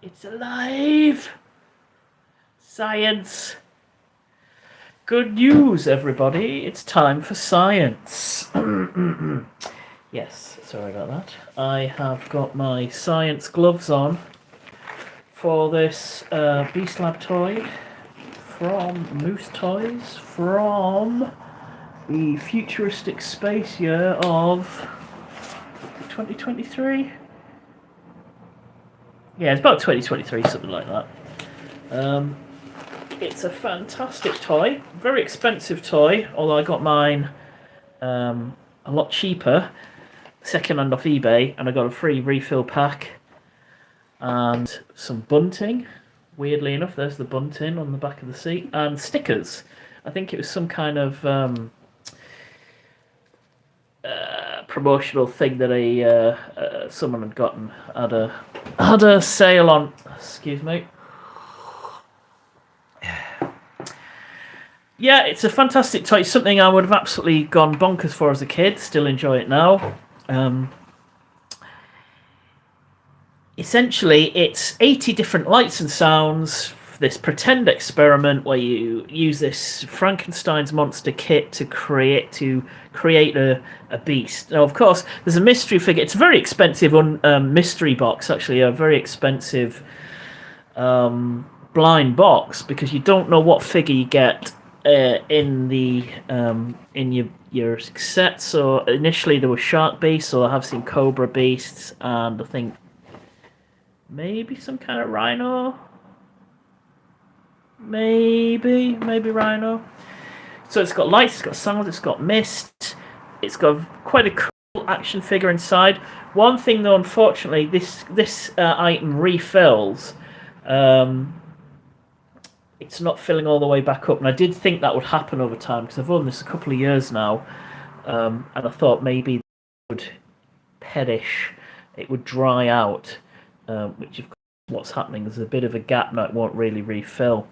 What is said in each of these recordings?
It's alive! Science! Good news, everybody. It's time for science. Yes, sorry about that. I have got my science gloves on for this Beast Lab toy from Moose Toys from the futuristic space year of 2023. Yeah, it's about 2023, something like that. It's a fantastic toy, very expensive toy, although I got mine a lot cheaper, second-hand off eBay, and I got a free refill pack and some bunting. Weirdly enough, there's the bunting on the back of the seat, and stickers. I think it was some kind of promotional thing that someone had gotten, had a sale on. Excuse me. Yeah, it's a fantastic toy. It's something I would have absolutely gone bonkers for as a kid. Still enjoy it now. Essentially, it's 80 different lights and sounds for this pretend experiment where you use this Frankenstein's monster kit to create a beast. Now, of course, there's a mystery figure. It's a very expensive mystery box, actually, a very expensive blind box, because you don't know what figure you get in your set. So initially there were shark beasts, so I have seen cobra beasts, and I think maybe some kind of rhino. Maybe rhino. So it's got lights, it's got sound, it's got mist, it's got quite a cool action figure inside. One thing though, unfortunately, this item refills. It's not filling all the way back up, and I did think that would happen over time because I've owned this a couple of years now, and I thought maybe it would perish, it would dry out, which of course what's happening. There's a bit of a gap now, it won't really refill.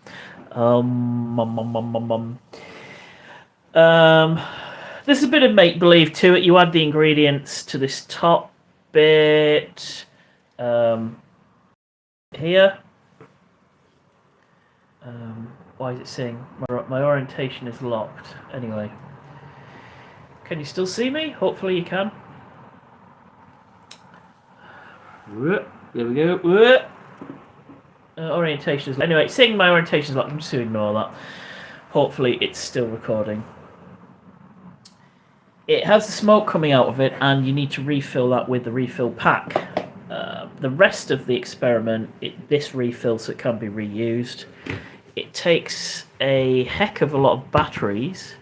There's a bit of make-believe to it. You add the ingredients to this top bit here. Why is it saying my orientation is locked? Anyway, can you still see me? Hopefully you can. There we go. Orientation is anyway. Saying my orientation is locked. I'm just going to ignore that. Hopefully it's still recording. It has the smoke coming out of it, and you need to refill that with the refill pack. The rest of the experiment, this refills, so it can be reused. It takes a heck of a lot of batteries.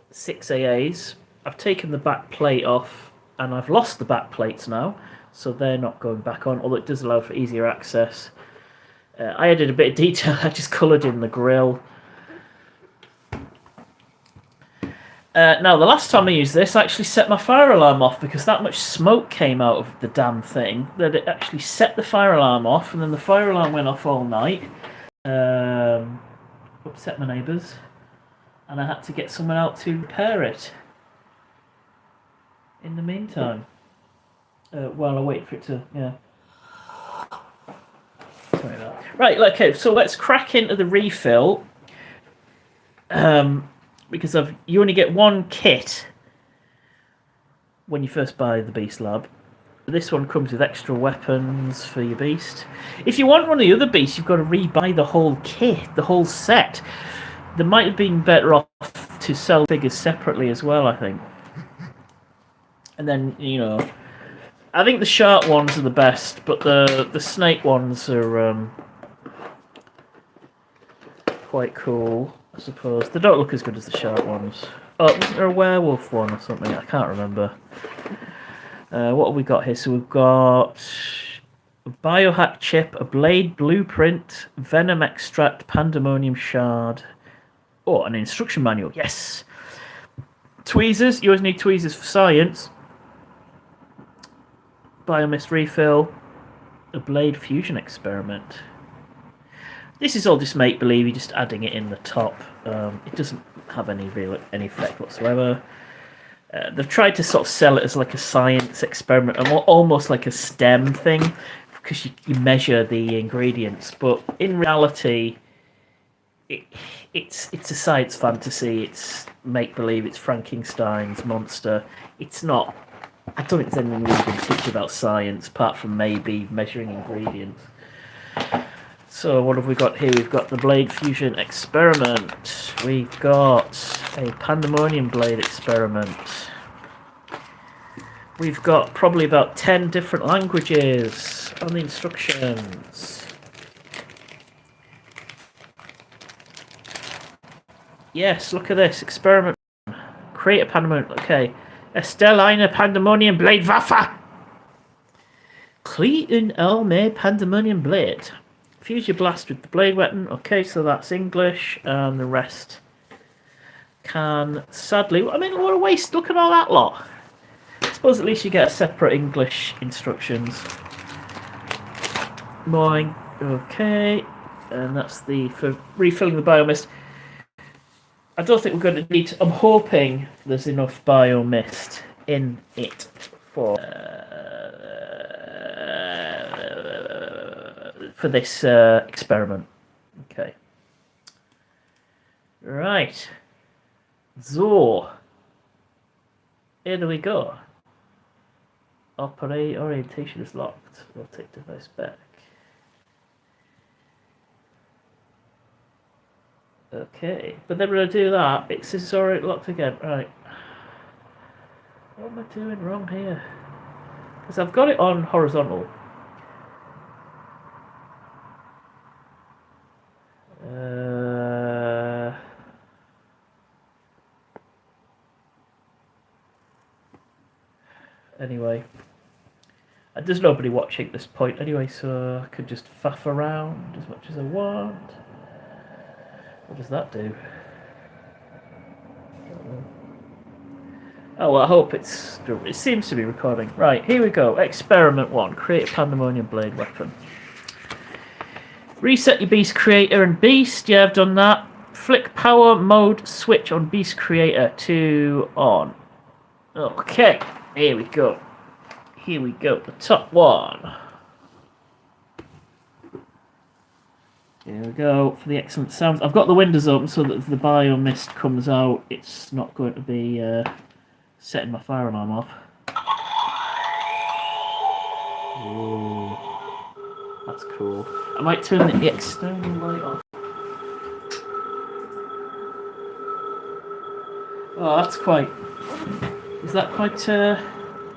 6 AAs. I've taken the back plate off, and I've lost the back plates now, so they're not going back on, although it does allow for easier access. I added a bit of detail. I just coloured in the grille. Now, the last time I used this, I actually set my fire alarm off because that much smoke came out of the damn thing that it actually set the fire alarm off, and then the fire alarm went off all night. Upset my neighbours, and I had to get someone out to repair it in the meantime. While I wait for it to, Sorry about that. Right, okay, so let's crack into the refill. Because you only get one kit when you first buy the Beast Lab. This one comes with extra weapons for your beast. If you want one of the other beasts, you've got to rebuy the whole kit, the whole set. There might have been better off to sell figures separately as well, I think. And then, I think the shark ones are the best, but the snake ones are quite cool, I suppose. They don't look as good as the shark ones. Oh, wasn't there a werewolf one or something? I can't remember. What have we got here? So we've got a biohack chip, a blade blueprint, venom extract, pandemonium shard. Oh, an instruction manual. Yes. Tweezers. You always need tweezers for science. Biomist refill. A blade fusion experiment. This is all just make-believe, you're just adding it in the top. It doesn't have any effect whatsoever. They've tried to sort of sell it as like a science experiment, and almost like a STEM thing, because you measure the ingredients. But in reality, it's a science fantasy. It's make believe. It's Frankenstein's monster. It's not. I don't think there's anything really to teach about science, apart from maybe measuring ingredients. So what have we got here? We've got the Blade Fusion Experiment. We've got a Pandemonium Blade Experiment. We've got probably about 10 different languages on the instructions. Yes, look at this. Experiment. Create a Pandemonium. Okay. Erstelle eine Pandemonium Blade Waffe. Create an arme Pandemonium Blade. Fuse your blast with the blade weapon. Okay, so that's English, and the rest can sadly. I mean, what a waste! Look at all that lot. I suppose at least you get separate English instructions. Mowing. Okay, and that's for refilling the biomist. I don't think we're going to need. I'm hoping there's enough biomist in it for this experiment. Okay. Right. So, here we go. Orientation is locked. Rotate device back. Okay, but then when I do that, it's already locked again. Right. What am I doing wrong here? Because I've got it on horizontal. Anyway, there's nobody watching at this point anyway, so I could just faff around as much as I want. What does that do? Oh, well, I hope it seems to be recording. Right, here we go. Experiment 1. Create a Pandemonium Blade weapon. Reset your beast creator and beast. Yeah, I've done that. Flick power mode switch on beast creator to on. Okay, here we go. Here we go. The top one. Here we go for the excellent sounds. I've got the windows open so that if the biomist comes out, it's not going to be setting my fire alarm off. Ooh, that's cool. I might turn the external light off. Oh, that's quite... Is that quite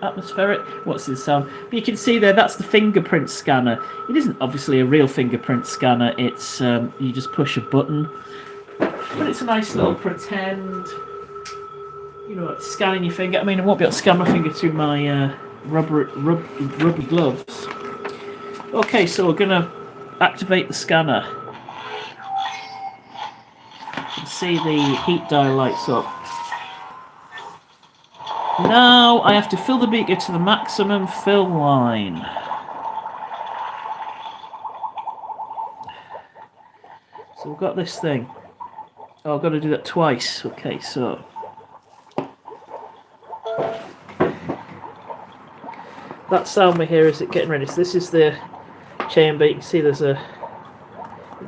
atmospheric? What's this sound? But you can see there, that's the fingerprint scanner. It isn't obviously a real fingerprint scanner. It's you just push a button. But it's a nice little pretend, you know, scanning your finger. I mean, I won't be able to scan my finger through my rubber gloves. Okay, so we're going to activate the scanner. You can see the heat dial lights up. Now I have to fill the beaker to the maximum fill line. So we've got this thing. Oh, I've got to do that twice. Okay, so... That sound we hear is it getting ready. So this is the chamber. You can see there's a...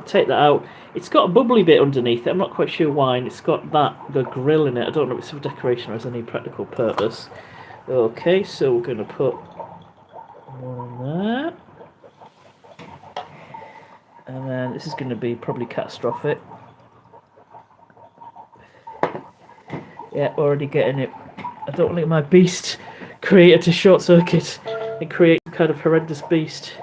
Take that out. It's got a bubbly bit underneath it. I'm not quite sure why. And it's got the grill in it. I don't know if it's for decoration or has any practical purpose. Okay, so we're going to put one on there. And then this is going to be probably catastrophic. Yeah, already getting it. I don't want my beast creator to short circuit and create some kind of horrendous beast.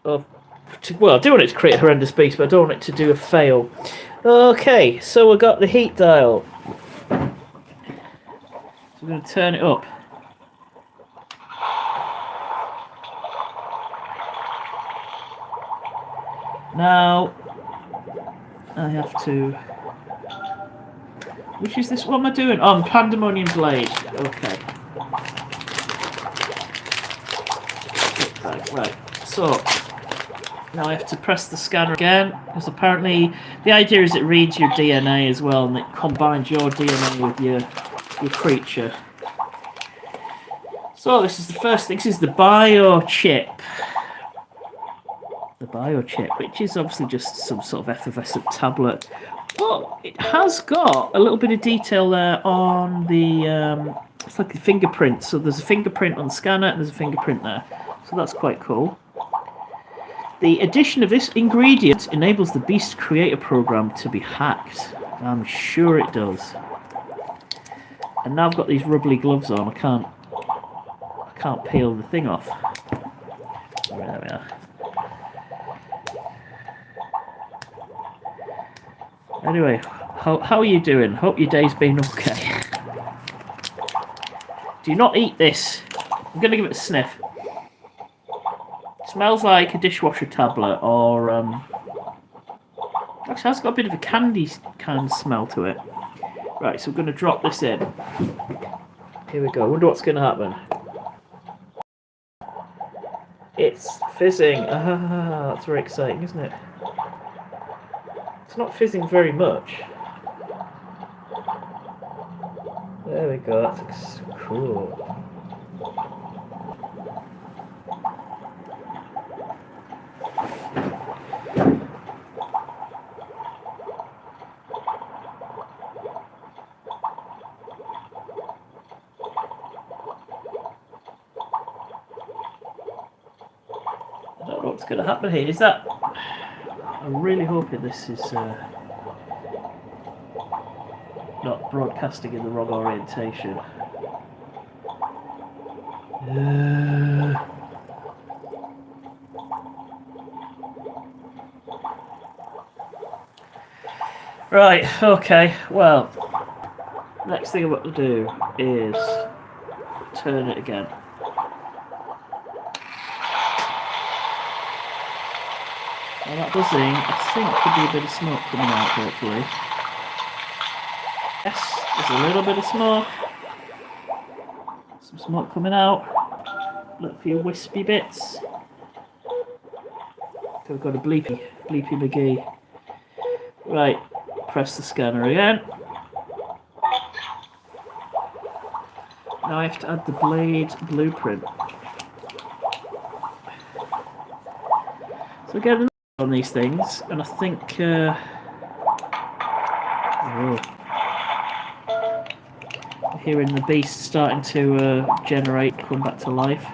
Well, I do want it to create a horrendous beast, but I don't want it to do a fail. Okay, so we've got the heat dial. So we're going to turn it up. Now, I have to... Which is this? What am I doing? Oh, Pandemonium Blade. Okay. Right. So... Now I have to press the scanner again, because apparently the idea is it reads your DNA as well, and it combines your DNA with your your creature. So this is the first thing. This is the biochip. The biochip, which is obviously just some sort of effervescent tablet. But it has got a little bit of detail there on the... it's like the fingerprint. So there's a fingerprint on the scanner and there's a fingerprint there. So that's quite cool. The addition of this ingredient enables the Beast Creator program to be hacked. I'm sure it does. And now I've got these rubbly gloves on. I can't peel the thing off. There we are. Anyway, how are you doing? Hope your day's been okay. Do not eat this. I'm going to give it a sniff. Smells like a dishwasher tablet or... Actually, it's got a bit of a candy kind of smell to it. Right, so we're going to drop this in. Here we go. I wonder what's going to happen. It's fizzing. Ah, that's very exciting, isn't it? It's not fizzing very much. There we go. That's cool. I don't know what's going to happen here. Is that... I'm really hoping this is not broadcasting in the wrong orientation. Right, okay, well, next thing I've got to do is turn it again. Well, that buzzing, I think, could be a bit of smoke coming out, hopefully. Yes, there's a little bit of smoke. Some smoke coming out. Look for your wispy bits. So we've got a bleepy McGee. Right, press the scanner again. Now I have to add the blade blueprint. So again, on these things, and I think hearing the beast starting to generate, come back to life.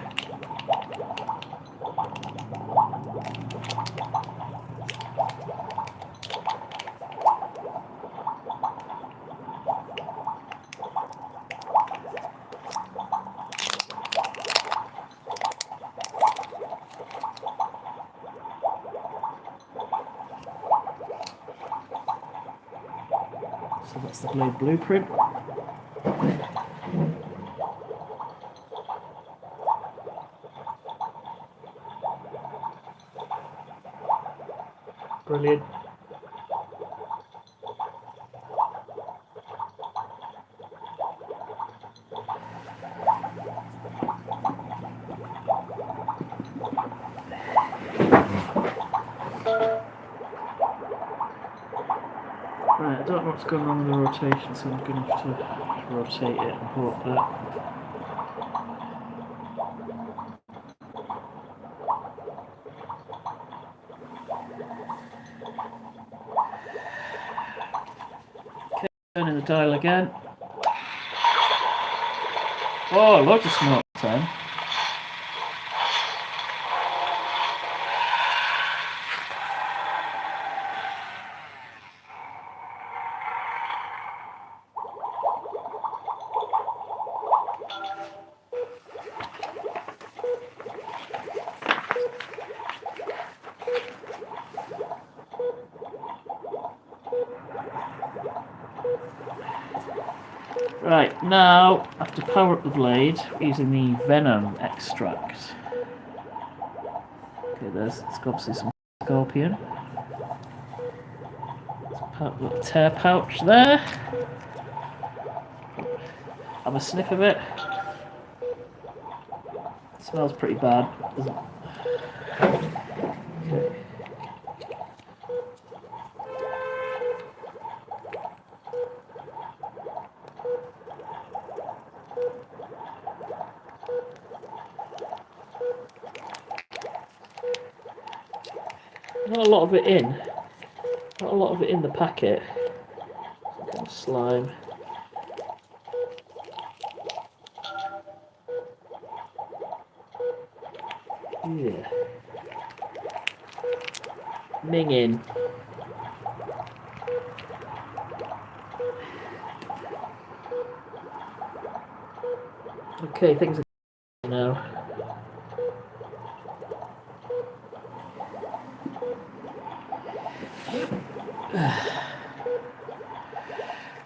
So that's the blade blueprint. Brilliant. Right, I don't know what's going on with the rotation, so I'm going to have to rotate it and hope that... Okay, turning the dial again. Oh, lots of smoke then. Right, now I have to power up the blade using the venom extract. Okay, there's obviously some scorpion. Little tear pouch there. Have a sniff of it. It smells pretty bad, doesn't it? Okay. Not a lot of it in. Not a lot of it in the packet. Some kind of slime. Yeah. Minging. Okay, things are now.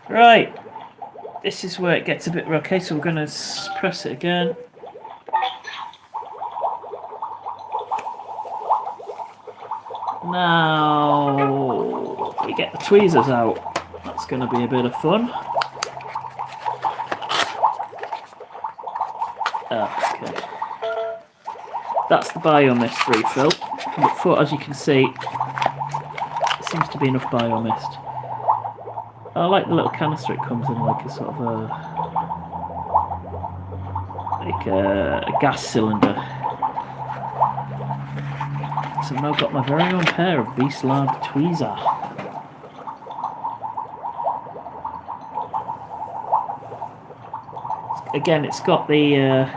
Right. This is where it gets a bit okay, so we're going to press it again. Now we get the tweezers out. That's going to be a bit of fun. Okay. That's the biomist refill. But as you can see, there seems to be enough biomist. I like the little canister it comes in, like a sort of a gas cylinder. So I've now got my very own pair of Beast Lab tweezer. Again, it's got the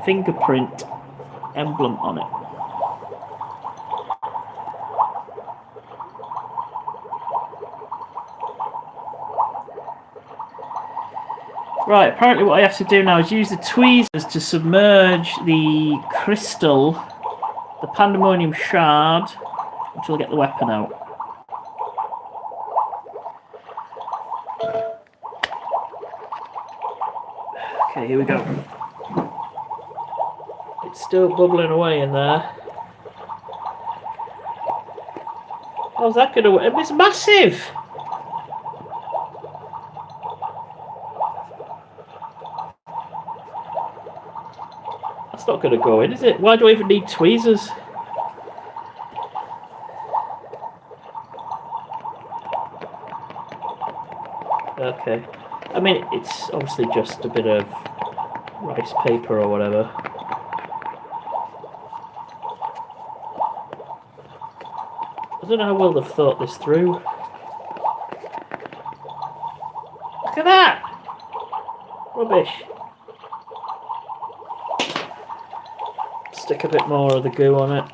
fingerprint emblem on it. Right, apparently what I have to do now is use the tweezers to submerge the crystal, the Pandemonium shard, until I get the weapon out. Okay, here we go. It's still bubbling away in there. How's that going to work? It's massive! That's not going to go in, is it? Why do I even need tweezers? Okay. I mean, it's obviously just a bit of rice paper or whatever. I don't know how well they've thought this through. Look at that! Rubbish. Stick a bit more of the goo on it.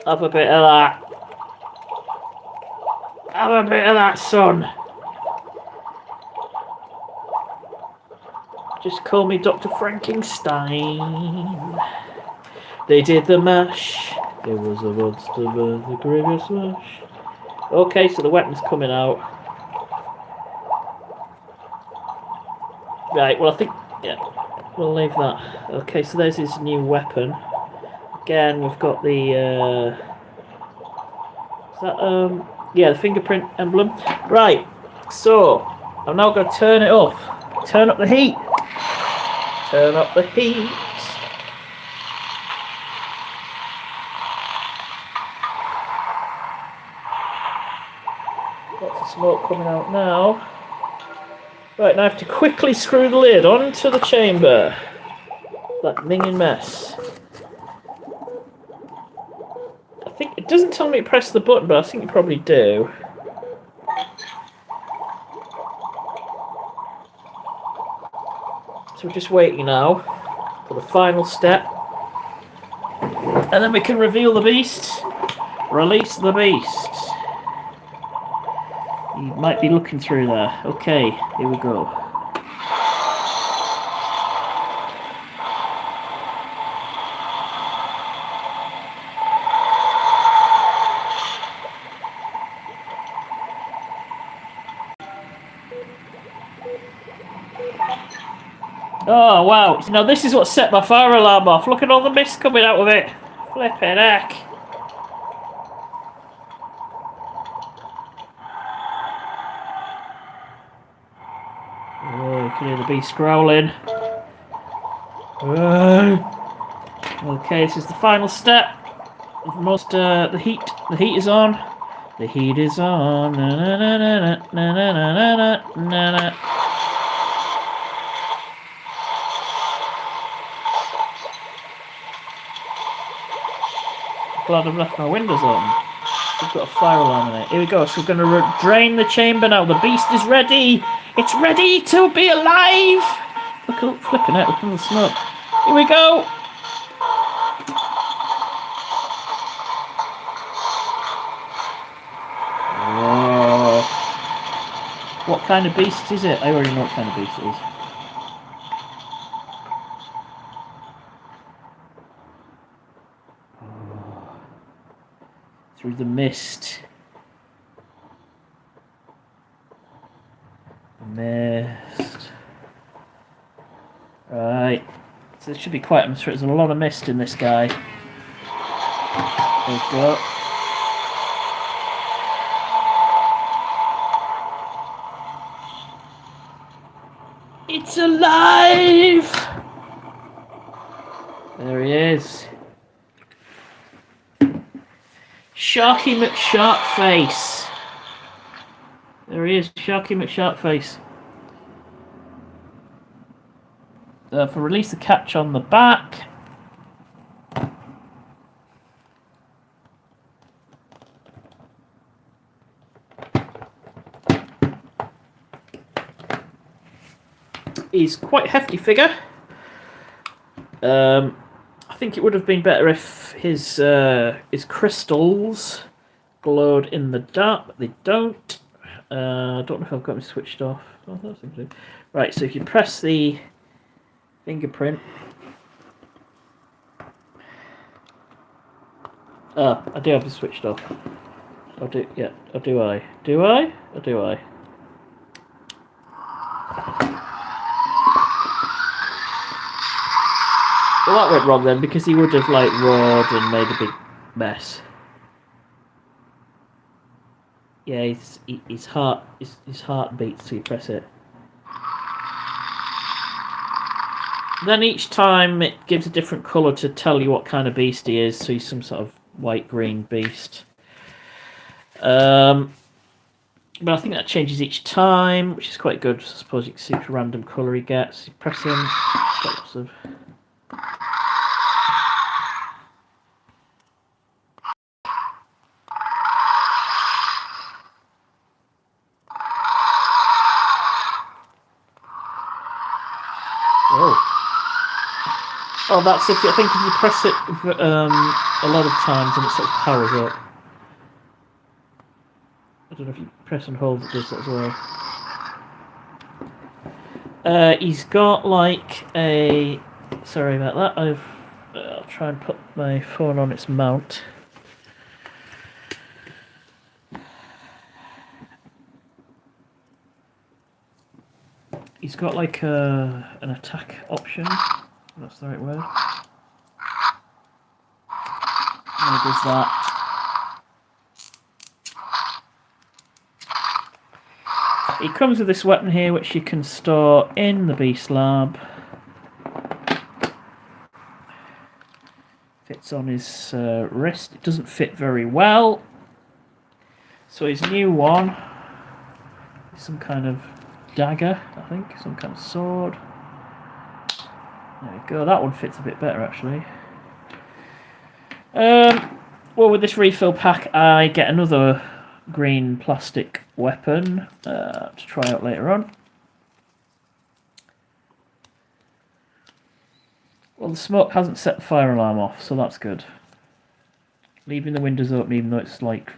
Have a bit of that. Have a bit of that, son. Just call me Dr. Frankenstein. They did the mash. There was a monster with the graveyard smash. Okay, so the weapon's coming out. Right, well I think, yeah, we'll leave that. Okay, so there's his new weapon. Again, we've got the, is that, yeah, the fingerprint emblem. Right, so, I'm now going to turn it off. Turn up the heat. Turn up the heat. Lots of smoke coming out now. Right, now I have to quickly screw the lid onto the chamber. That minging mess. I think it doesn't tell me to press the button, but I think you probably do. So we're just waiting now for the final step. And then we can reveal the beast. Release the beast. You might be looking through there. Okay, here we go. Oh wow, now this is what set my fire alarm off. Look at all the mist coming out of it. Flippin' heck. Oh, you can hear the beast growling. Okay, this is the final step. Most the heat is on. The heat is on. Na, na, na, na, na, na, na, na, na, na. glad I've left my windows open. We've got a fire alarm in it. Here we go. So we're going to drain the chamber now. The beast is ready. It's ready to be alive. Look, flipping out. Look at the smoke. Here we go. Whoa. What kind of beast is it? I already know what kind of beast it is. Through the mist. Mist. Right. So this should be quite atmospheric. There's a lot of mist in this guy. There we go. It's alive! There he is. Sharky McSharkface. There he is, Sharky McSharkface. For release the catch on the back. He's quite a hefty figure. I think it would have been better if his crystals glowed in the dark, but they don't. I don't know if I've got them switched off. Oh, that's interesting. Right, so if you press the fingerprint. Ah, I do have it switched off. Or do, yeah, or do I? Do I? Or do I? Well, that went wrong then, because he would have, like, roared and made a big mess. Yeah, his heart beats till you press it. Then each time it gives a different colour to tell you what kind of beast he is, so he's some sort of white-green beast. But I think that changes each time, which is quite good. I suppose you can see which random colour he gets. You press him, got lots of... Oh, that's if I think if you press it a lot of times and it sort of powers up. I don't know if you press and hold it does that as well. He's got like a... Sorry about that. I'll try and put my phone on its mount. He's got like an attack option. That's the right word. And it does that. He comes with this weapon here, which you can store in the beast lab. Fits on his wrist. It doesn't fit very well. So his new one is some kind of dagger, I think, some kind of sword. There we go, that one fits a bit better actually. Well, with this refill pack I get another green plastic weapon to try out later on. Well, the smoke hasn't set the fire alarm off, so that's good. Leaving the windows open even though it's like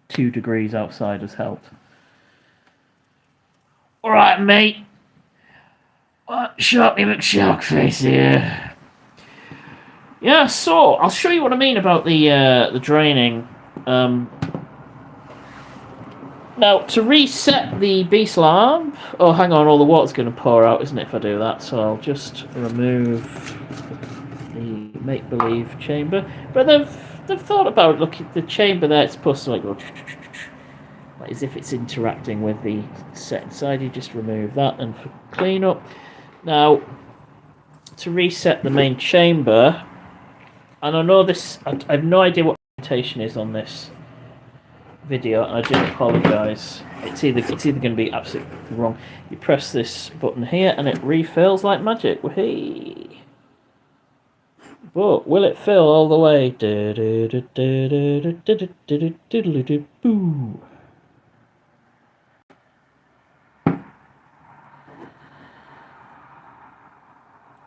2 degrees outside has helped. Alright, mate. Sharky McSharkface here. Yeah, so I'll show you what I mean about the draining. Now, to reset the beast lab... Oh, hang on, all the water's going to pour out, isn't it, if I do that? So I'll just remove the make-believe chamber. But they've thought about, look, the chamber there, it's supposed to like go... Like, as if it's interacting with the set inside. You just remove that, and for clean-up... Now, to reset the main chamber, and I know this, I have no idea what the orientation is on this video, and I do apologise. It's either going to be absolutely wrong. You press this button here, and it refills like magic. Whee! But will it fill all the way? Boo.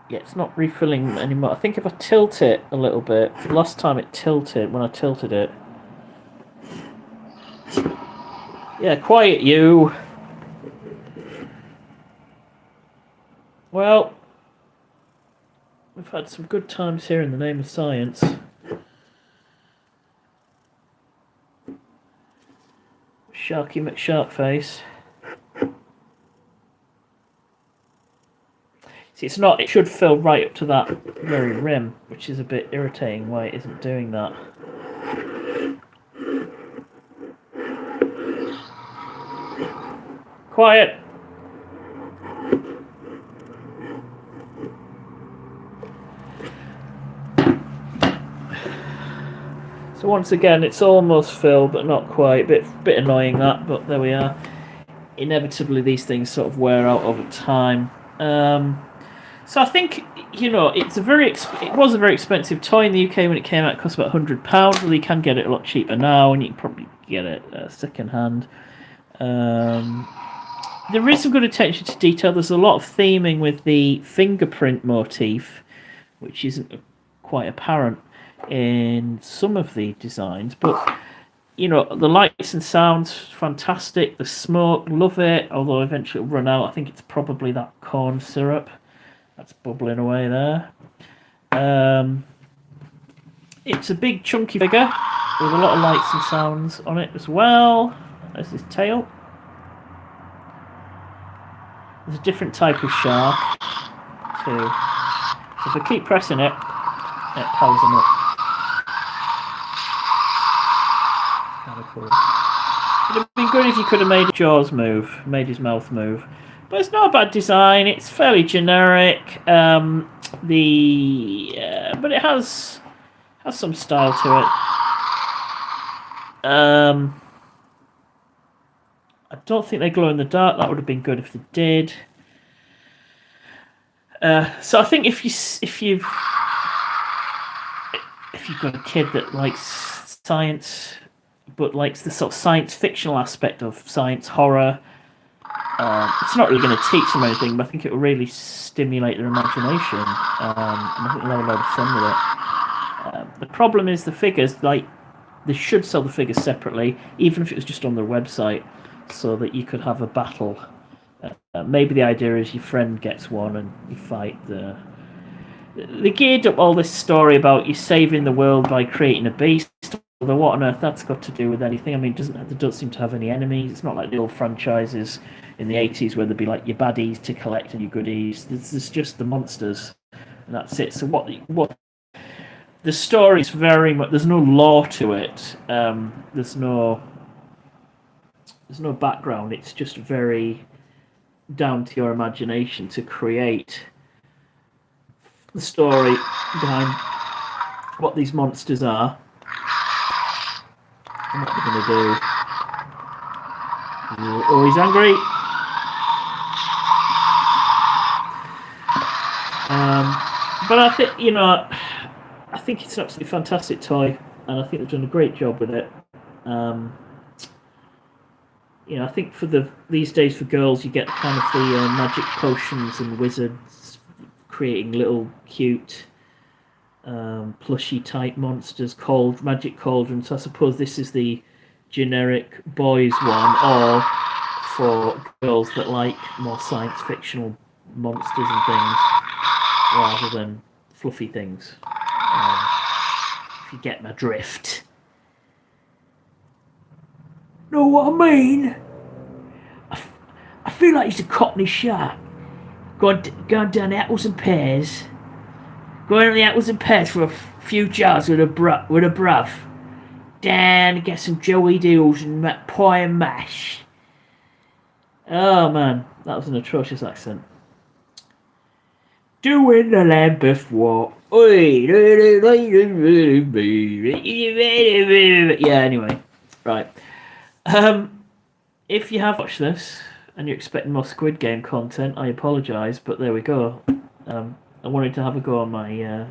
Yeah, it's not refilling anymore. I think if I tilt it a little bit, last time it tilted when I tilted it. Yeah, quiet you. Well, we've had some good times here in the name of science. Sharky McSharkface. See, it's not. It should fill right up to that very rim, which is a bit irritating why it isn't doing that. Quiet. So once again, it's almost filled, but not quite. Bit annoying that, but there we are. Inevitably, these things sort of wear out over time. So I think, you know, it was a very expensive toy in the UK when it came out. It cost about £100. Well, you can get it a lot cheaper now, and you can probably get it second hand. There is some good attention to detail. There's a lot of theming with the fingerprint motif, which isn't quite apparent in some of the designs, but you know, the lights and sounds fantastic. The smoke, love it, although eventually it'll run out. I think it's probably that corn syrup that's bubbling away there. It's a big chunky figure with a lot of lights and sounds on it as well. There's his tail. There's a different type of shark too. So if I keep pressing it, it powers them up. Kind of cool. It would have been good if you could have made Jaws move, made his mouth move. But it's not a bad design. It's fairly generic. But it has some style to it. I don't think they glow in the dark. That would have been good if they did. So I think if you've got a kid that likes science, but likes the sort of science fictional aspect of science horror, it's not really going to teach them anything, but I think it will really stimulate their imagination, and I think they'll have a lot of fun with it. The problem is the figures, like, they should sell the figures separately, even if it was just on their website, so that you could have a battle. Maybe the idea is your friend gets one and you fight the... They geared up all this story about you saving the world by creating a beast. Although what on earth that's got to do with anything? I mean, they don't seem to have any enemies. It's not like the old franchises in the 80s where there'd be like your baddies to collect and your goodies. There's just the monsters, and that's it. So what the story is very much, there's no lore to it. There's no background. It's just very down to your imagination to create the story behind what these monsters are and what they're going to do. Oh, he's angry. But I think, you know, I think it's an absolutely fantastic toy, and I think they've done a great job with it. You know, I think for these days for girls, you get kind of the magic potions and wizards creating little cute plushy type monsters called magic cauldrons. So I suppose this is the generic boys one, or for girls that like more science fictional monsters and things rather than fluffy things. If you get my drift. Know what I mean? I feel like he's a Cockney shark. Going down the apples and pears. Going on the apples and pears for a few jars with a bruv. Down and get some joey deals and pie and mash. Oh man, that was an atrocious accent. Doing the Lambeth walk. Yeah, anyway. Right. If you have watched this and you're expecting more Squid Game content, I apologise, but there we go. I wanted to have a go on my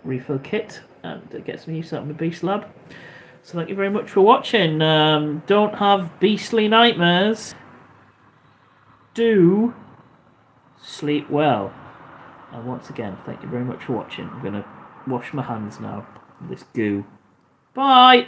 refill kit, and it gets me started my Beast Lab. So thank you very much for watching. Don't have beastly nightmares. Do sleep well. And once again, thank you very much for watching. I'm going to wash my hands now with this goo. Bye!